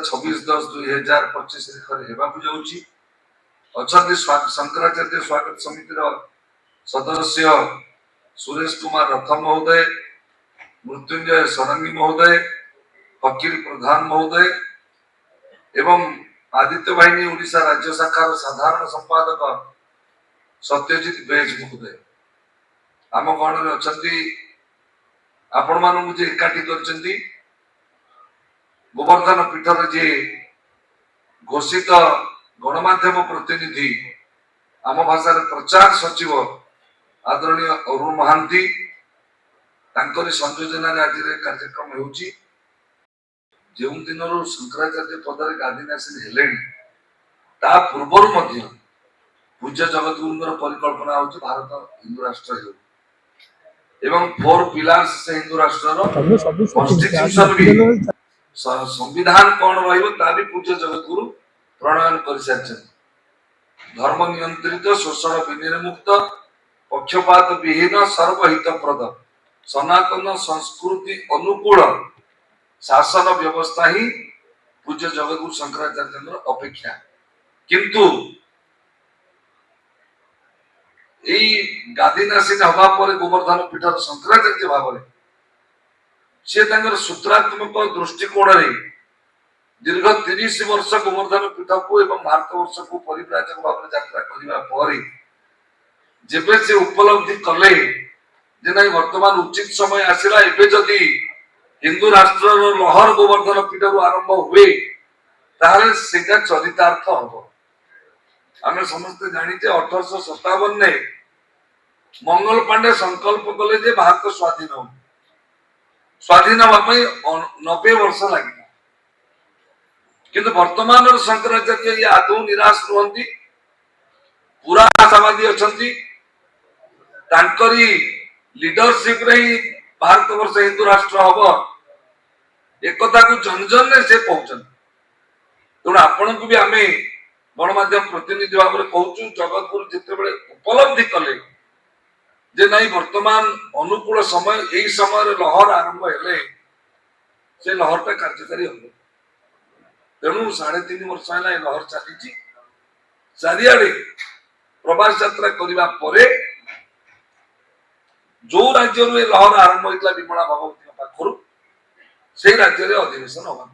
26/10/2025 अच्छा शंकराचार्य स्वागत समितिर सदस्य सुरेश कुमार रथ महोदय, मृत्युंजय सरंगी महोदय, फकीर प्रधान महोदय एवं आदित्य बाहिनी ओडिशा राज्य शाखार साधारण संपादक सत्यजित बेज महोदय आम गण अच्छा आपण मानू जे एकाठी कर गोवर्धन पीठर जे घोषित गणमाध्यम प्रतिनिधि आम भाषा प्रचार सचिव आदरणीय अरुण महांती संयोजन आज कार्यक्रम होउची जो दिन शंकराचार्य पदर गादीनासीन हेले पूर्वर पूज्य जगतगुरु परिकल्पना होची भारत हिंदू राष्ट्र हो एवं 4 पिलर्स से हिंदू राष्ट्र कॉन्स्टिट्यूशन भी संविधान कौन रही पूज्य जगतगुरु प्रणयन कर धर्म नियंत्रित शोषण विनिर्मुक्त पक्षपात विहीन सर्वहितप्रद सनातन संस्कृति अनुकूल शासन व्यवस्था ही पूज्य जगतगुरु शंकराचार्य अपेक्षा किंतु गादीनासीन हवा पर गोवर्धन पीठर शंकराचार्य भाव से सूत्रात्मक दृष्टिकोण दीर्घ 30 वर्ष गोवर्धन पीठ को एवं भारत वर्ष को परिव्राजक भाव यात्रा करने जेबे से उपलब्धि कले जे नहीं वर्तमान उचित समय आसला एबे जदि हिंदू राष्ट्र लहर गोवर्धन पीठ आरंभ हुए ताहले सेटा चरितार्थ हम आम समस्ते जानीचे 1857 ने मंगल पांडे संकल्प कले जे भारत स्वाधीन हो स्वाधीन होगा 90 वर्ष लगे किंतु वर्तमान शंकराचार्य ये आदौ निराश रुहंती पूरा आशावादी अछंती तांकरी लीडरशिप रे ही भारत वर्ष हिंदू राष्ट्र हम एक कथा को जन जन ने से पहुंचन तेणु आपण को भी आमे गणमाध्यम प्रतिनिधि भाव में कहूँ जगतगुरु जिते उपलब्धि कले जे नहीं वर्तमान अनुकूल समय यही समय लहर आरंभ हेले से लहरटा कार्यकारी हम तेणु 3.5 वर्ष है लहर चली चारिआडे प्रवास यात्रा करने पर जो राज्य लहर आरंभ होता विमला भगवती पाखर से राज्य अधिवेशन होगा